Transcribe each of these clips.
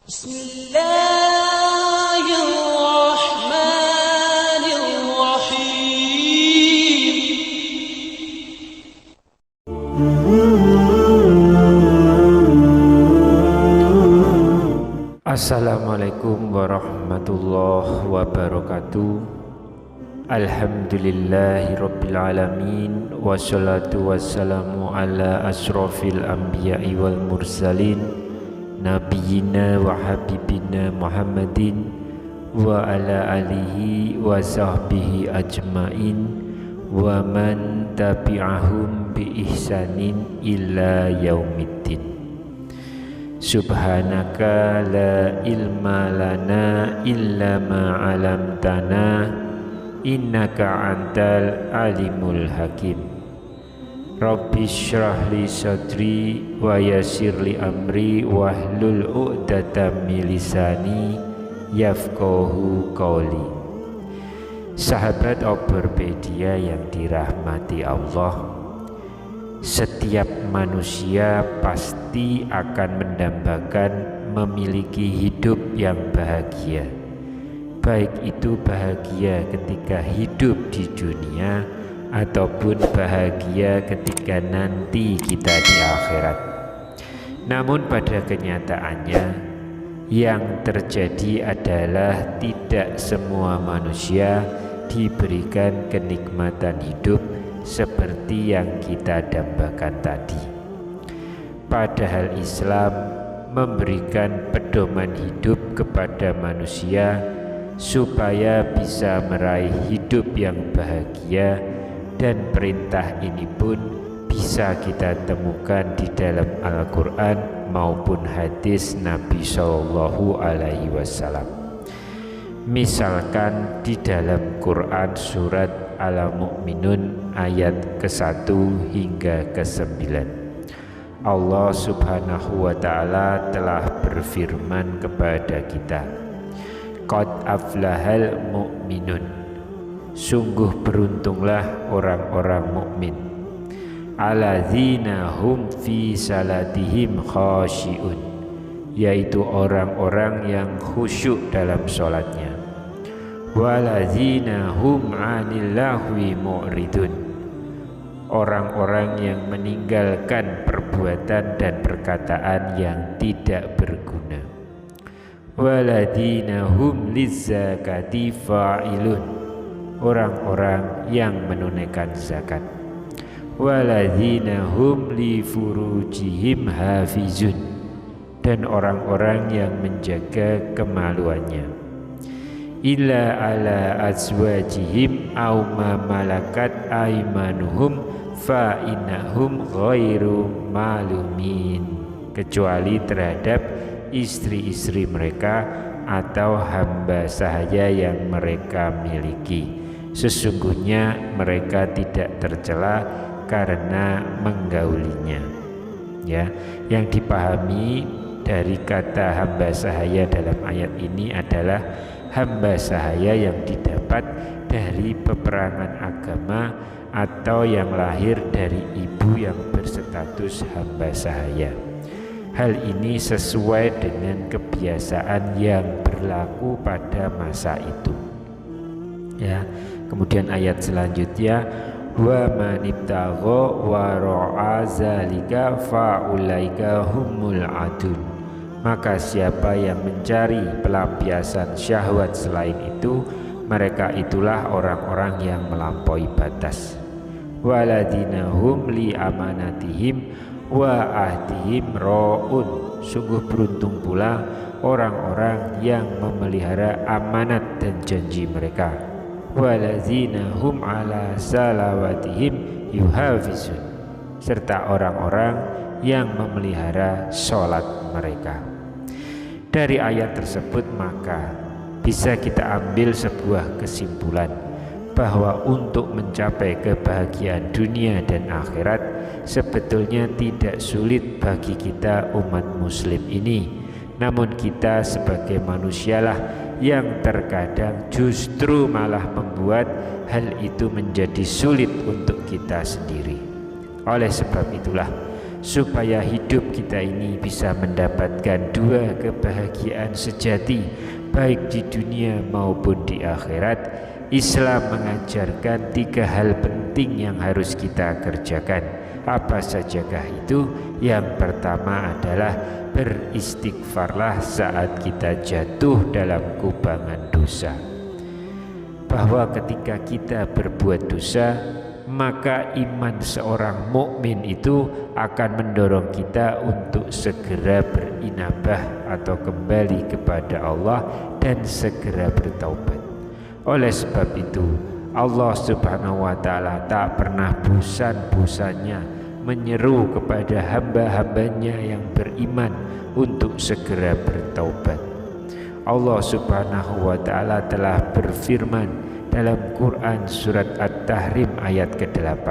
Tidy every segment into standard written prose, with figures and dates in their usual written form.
بسم الله الرحمن الرحيم. Assalamualaikum warahmatullahi wabarakatuh. Alhamdulillahirabbil alamin, wassalatu wassalamu ala asrofil anbiya'i wal mursalin, nabiyina wa habibina Muhammadin wa ala alihi wa sahbihi ajmain wa man tabi'ahum bi ihsanin illa yaumiddin. Subhanaka la ilma lana illa ma 'allamtana innaka antal alimul hakim. Rabbi syrah li sadri wa yassir li amri wahlul 'uqdatam min lisani yafqahu qawli. Sahabat Overpedia yang dirahmati Allah, setiap manusia pasti akan mendambakan memiliki hidup yang bahagia, baik itu bahagia ketika hidup di dunia ataupun bahagia ketika nanti kita di akhirat. Namun pada kenyataannya yang terjadi adalah tidak semua manusia diberikan kenikmatan hidup seperti yang kita dambakan tadi. Padahal Islam memberikan pedoman hidup kepada manusia supaya bisa meraih hidup yang bahagia, dan perintah ini pun bisa kita temukan di dalam Al-Quran maupun hadis Nabi Shallallahu Alaihi Wasallam. Misalkan di dalam Quran surat Al-Mu'minun ayat ke-1 hingga ke-9, Allah Subhanahu wa Ta'ala telah berfirman kepada kita, Qad aflahal mu'minun, sungguh beruntunglah orang-orang mukmin, alladzina hum fi salatihim khasyi'un, yaitu orang-orang yang khusyuk dalam sholatnya, waladzina hum 'anil lahwi mu'ridun, orang-orang yang meninggalkan perbuatan dan perkataan yang tidak berguna, waladzina hum lizzakati fa'ilun, orang-orang yang menunaikan zakat, waladzina hum li furujihim hafizun, dan orang-orang yang menjaga kemaluannya, illa ala azwajihim aw ma malakat aimanuhum fa innahum ghairu malumin, kecuali terhadap istri-istri mereka atau hamba sahaya yang mereka miliki, sesungguhnya mereka tidak tercela karena menggaulinya. Ya, yang dipahami dari kata hamba sahaya dalam ayat ini adalah hamba sahaya yang didapat dari peperangan agama atau yang lahir dari ibu yang berstatus hamba sahaya. Hal ini sesuai dengan kebiasaan yang berlaku pada masa itu. Ya, kemudian ayat selanjutnya, wa manibtagha wara'a zalika faulaika humul adun, maka siapa yang mencari pelampiasan syahwat selain itu, mereka itulah orang-orang yang melampaui batas. Waladina hum li amanatihim wa ahdihim ra'un, sungguh beruntung pula orang-orang yang memelihara amanat dan janji mereka. Waladzina hum ala salawatihim yuhafizun, serta orang-orang yang memelihara sholat mereka. Dari ayat tersebut maka bisa kita ambil sebuah kesimpulan bahwa untuk mencapai kebahagiaan dunia dan akhirat sebetulnya tidak sulit bagi kita umat muslim ini. Namun kita sebagai manusialah yang terkadang justru malah membuat hal itu menjadi sulit untuk kita sendiri. Oleh sebab itulah supaya hidup kita ini bisa mendapatkan dua kebahagiaan sejati baik di dunia maupun di akhirat. Islam mengajarkan 3 hal penting yang harus kita kerjakan. Apa sajakah itu? Yang pertama adalah beristighfarlah saat kita jatuh dalam kubangan dosa. Bahwa ketika kita berbuat dosa, maka iman seorang mukmin itu akan mendorong kita untuk segera berinabah atau kembali kepada Allah dan segera bertaubat. Oleh sebab itu, Allah Subhanahu wa Ta'ala tak pernah bosan-bosannya menyeru kepada hamba-hambanya yang beriman untuk segera bertaubat. Allah Subhanahu wa Ta'ala telah berfirman dalam Quran surat At-Tahrim ayat ke-8,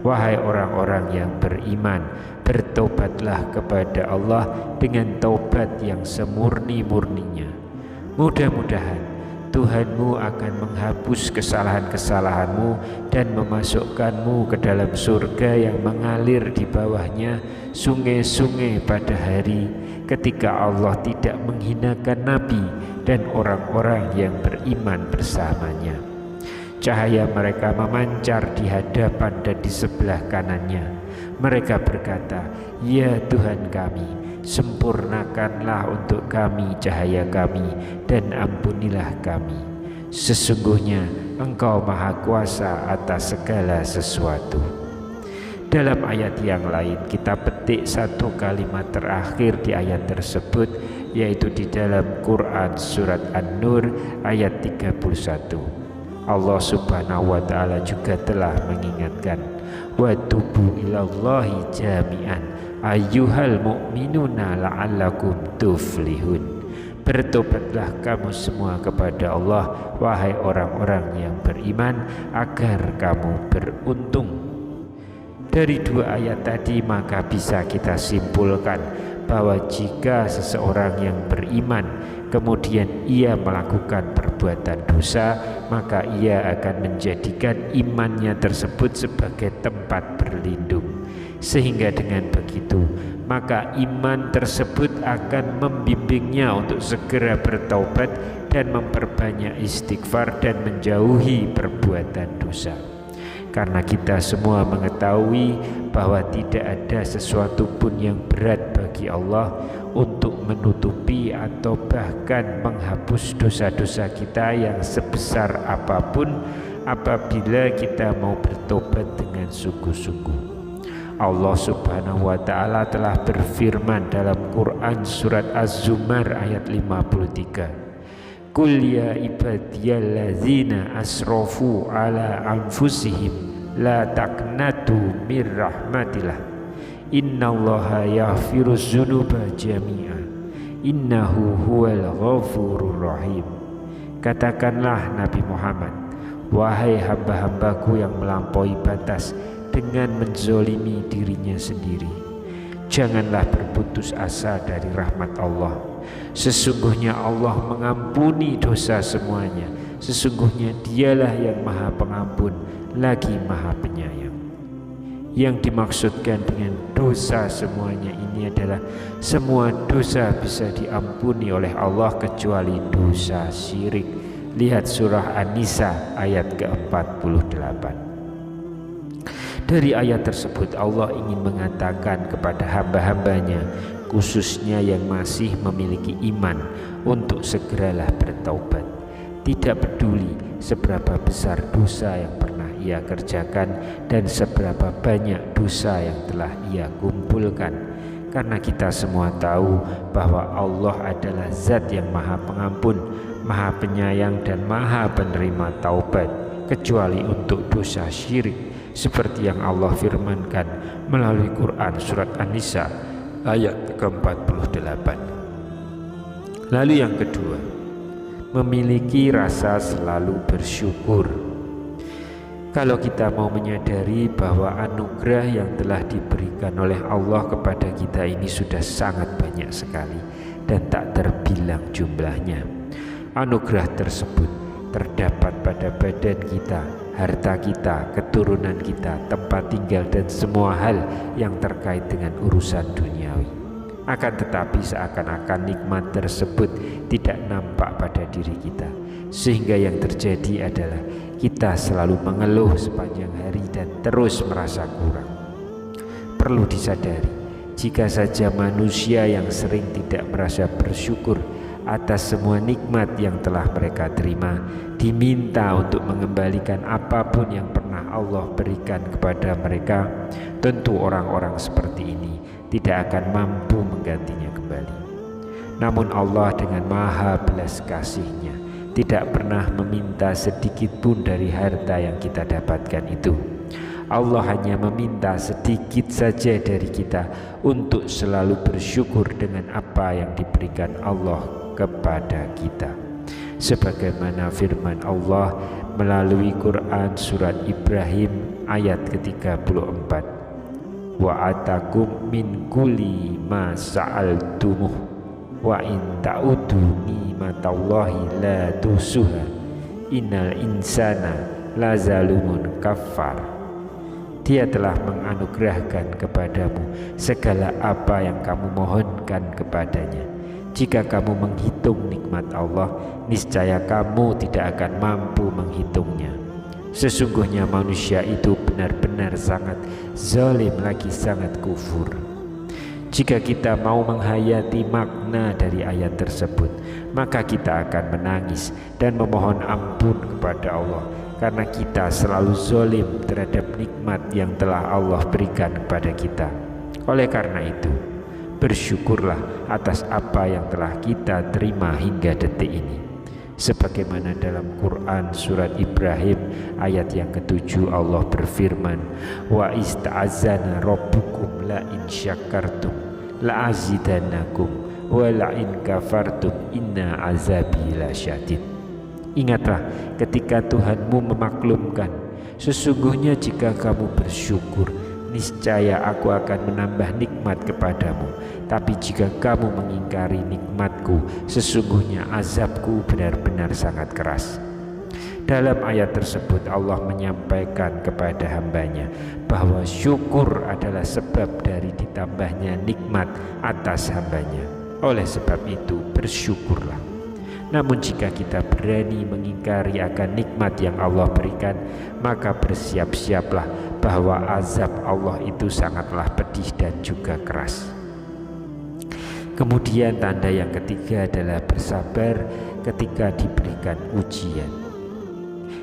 wahai orang-orang yang beriman, bertobatlah kepada Allah dengan taubat yang semurni-murninya. Mudah-mudahan Tuhanmu akan menghapus kesalahan-kesalahanmu dan memasukkanmu ke dalam surga yang mengalir di bawahnya sungai-sungai pada hari ketika Allah tidak menghinakan Nabi dan orang-orang yang beriman bersamanya. Cahaya mereka memancar di hadapan dan di sebelah kanannya. Mereka berkata, "Ya Tuhan kami, sempurnakanlah untuk kami cahaya kami dan ampunilah kami. Sesungguhnya Engkau Maha Kuasa atas segala sesuatu." Dalam ayat yang lain kita petik satu kalimat terakhir di ayat tersebut, yaitu di dalam Quran surat An-Nur ayat 31. Allah Subhanahu wa Ta'ala juga telah mengingatkan, "Wa tubu ilallahi jami'an ayyuhal mu'minuna la'allakum tuflihun." Bertobatlah kamu semua kepada Allah, wahai orang-orang yang beriman, agar kamu beruntung. Dari 2 ayat tadi maka bisa kita simpulkan bahwa jika seseorang yang beriman kemudian ia melakukan perbuatan dosa, maka ia akan menjadikan imannya tersebut sebagai tempat berlindung. Sehingga dengan begitu, maka iman tersebut akan membimbingnya untuk segera bertaubat dan memperbanyak istighfar dan menjauhi perbuatan dosa. Karena kita semua mengetahui bahwa tidak ada sesuatu pun yang berat bagi Allah untuk menutupi atau bahkan menghapus dosa-dosa kita yang sebesar apapun apabila kita mau bertobat dengan sungguh-sungguh. Allah Subhanahu wa Ta'ala telah berfirman dalam Quran surat Az-Zumar ayat 53, "Qul ya ibadiyallazina asrafu ala anfusihim la taqnatu mir rahmatillah innallaha yaghfiruz dzunuba jami'a innahu huwal ghafurur rahim." Katakanlah Nabi Muhammad, wahai hamba-hambaku yang melampaui batas dengan menzolimi dirinya sendiri, janganlah berputus asa dari rahmat Allah. Sesungguhnya Allah mengampuni dosa semuanya. Sesungguhnya Dialah yang Maha Pengampun lagi Maha Penyayang. Yang dimaksudkan dengan dosa semuanya ini adalah semua dosa bisa diampuni oleh Allah kecuali dosa syirik. Lihat surah An-Nisa ayat ke-48. Dari ayat tersebut Allah ingin mengatakan kepada hamba-hambanya, khususnya yang masih memiliki iman, untuk segeralah bertaubat. Tidak peduli seberapa besar dosa yang pernah ia kerjakan dan seberapa banyak dosa yang telah ia kumpulkan. Karena kita semua tahu bahwa Allah adalah Zat yang Maha Pengampun, Maha Penyayang dan Maha Penerima taubat, kecuali untuk dosa syirik, seperti yang Allah firmankan melalui Quran surat An-Nisa ayat ke-48. Lalu yang kedua, memiliki rasa selalu bersyukur. Kalau kita mau menyadari bahwa anugerah yang telah diberikan oleh Allah kepada kita ini sudah sangat banyak sekali dan tak terbilang jumlahnya. Anugerah tersebut terdapat pada badan kita, harta kita, keturunan kita, tempat tinggal, dan semua hal yang terkait dengan urusan duniawi. Akan tetapi seakan-akan nikmat tersebut tidak nampak pada diri kita, sehingga yang terjadi adalah kita selalu mengeluh sepanjang hari dan terus merasa kurang. Perlu disadari, jika saja manusia yang sering tidak merasa bersyukur atas semua nikmat yang telah mereka terima diminta untuk mengembalikan apapun yang pernah Allah berikan kepada mereka, tentu orang-orang seperti ini tidak akan mampu menggantinya kembali. Namun Allah dengan maha belas kasih-Nya tidak pernah meminta sedikit pun dari harta yang kita dapatkan itu. Allah hanya meminta sedikit saja dari kita untuk selalu bersyukur dengan apa yang diberikan Allah kepada kita. Sebagaimana firman Allah melalui Quran surat Ibrahim ayat ke-34, wa atakum min kulli ma sa'altumuh wa in ta'udu ni'matallahi la tusuha innal insana la zalumun kafar. Dia telah menganugerahkan kepadamu segala apa yang kamu mohonkan kepadanya. Jika kamu menghitung nikmat Allah, niscaya kamu tidak akan mampu menghitungnya. Sesungguhnya manusia itu benar-benar sangat zalim lagi sangat kufur. Jika kita mau menghayati makna dari ayat tersebut, maka kita akan menangis dan memohon ampun kepada Allah, karena kita selalu zalim terhadap nikmat yang telah Allah berikan kepada kita. Oleh karena itu, bersyukurlah atas apa yang telah kita terima hingga detik ini. Sebagaimana dalam Quran surat Ibrahim ayat yang ke-7 Allah berfirman, wa ista'azana rabbukum la in syakartum la azidannakum wa la in kafartum inna azabi lasyadid. Ingatlah ketika Tuhanmu memaklumkan, sesungguhnya jika kamu bersyukur, niscaya aku akan menambah nikmat kepadamu. Tapi jika kamu mengingkari nikmatku, sesungguhnya azabku benar-benar sangat keras. Dalam ayat tersebut Allah menyampaikan kepada hambanya bahwa syukur adalah sebab dari ditambahnya nikmat atas hambanya. Oleh sebab itu bersyukurlah. Namun jika kita berani mengingkari akan nikmat yang Allah berikan, maka bersiap-siaplah bahwa azab Allah itu sangatlah pedih dan juga keras. Kemudian tanda yang ketiga adalah bersabar ketika diberikan ujian.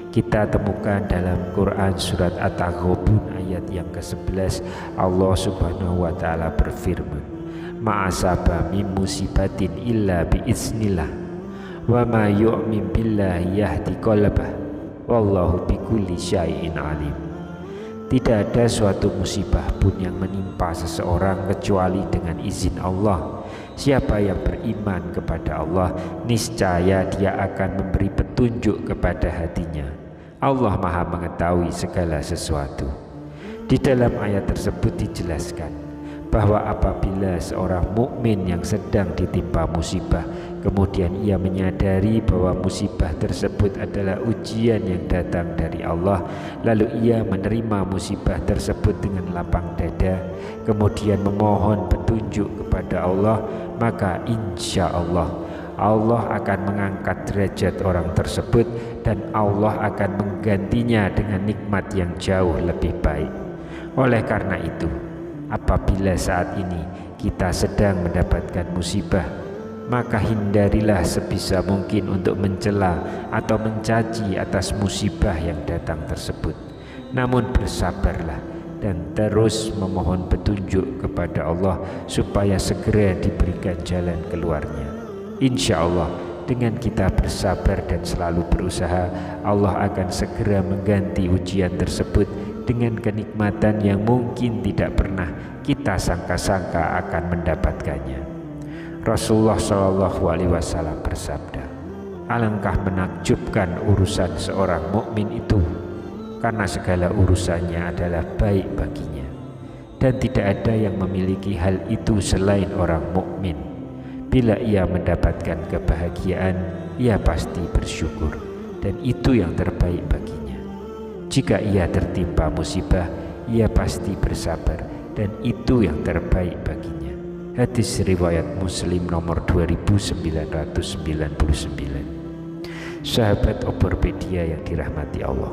Kita temukan dalam Quran surat At-Taghabun ayat yang ke-11 Allah Subhanahu wa taala berfirman, ma'asaba min musibatin illa biiznillah wa ma yu'min billahi yahdi qalbah wallahu bikulli syai'in alim. Tidak ada suatu musibah pun yang menimpa seseorang kecuali dengan izin Allah. Siapa yang beriman kepada Allah, niscaya dia akan memberi petunjuk kepada hatinya. Allah Maha mengetahui segala sesuatu. Di dalam ayat tersebut dijelaskan bahwa apabila seorang mukmin yang sedang ditimpa musibah, kemudian ia menyadari bahwa musibah tersebut adalah ujian yang datang dari Allah, lalu ia menerima musibah tersebut dengan lapang dada, kemudian memohon petunjuk kepada Allah, maka insya Allah akan mengangkat derajat orang tersebut dan Allah akan menggantinya dengan nikmat yang jauh lebih baik. Oleh karena itu, apabila saat ini kita sedang mendapatkan musibah, maka hindarilah sebisa mungkin untuk mencela atau mencaci atas musibah yang datang tersebut. Namun bersabarlah dan terus memohon petunjuk kepada Allah supaya segera diberikan jalan keluarnya. Insya Allah dengan kita bersabar dan selalu berusaha, Allah akan segera mengganti ujian tersebut dengan kenikmatan yang mungkin tidak pernah kita sangka-sangka akan mendapatkannya. Rasulullah SAW bersabda, alangkah menakjubkan urusan seorang mukmin itu, karena segala urusannya adalah baik baginya, dan tidak ada yang memiliki hal itu selain orang mukmin. Bila ia mendapatkan kebahagiaan, ia pasti bersyukur, dan itu yang terbaik baginya. Jika ia tertimpa musibah, ia pasti bersabar, dan itu yang terbaik baginya. Hadis riwayat Muslim nomor 2999. Sahabat Oborpedia yang dirahmati Allah,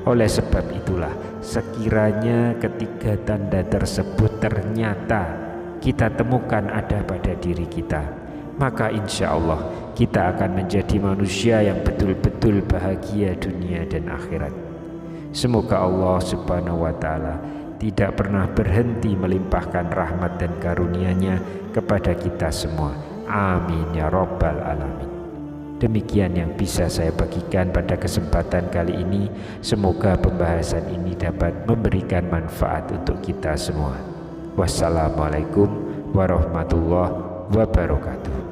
oleh sebab itulah sekiranya ketiga tanda tersebut ternyata kita temukan ada pada diri kita, maka insya Allah kita akan menjadi manusia yang betul-betul bahagia dunia dan akhirat. Semoga Allah Subhanahu wa Ta'ala tidak pernah berhenti melimpahkan rahmat dan karunia-Nya kepada kita semua. Amin ya Rabbal Alamin. Demikian yang bisa saya bagikan pada kesempatan kali ini. Semoga pembahasan ini dapat memberikan manfaat untuk kita semua. Wassalamualaikum warahmatullahi wabarakatuh.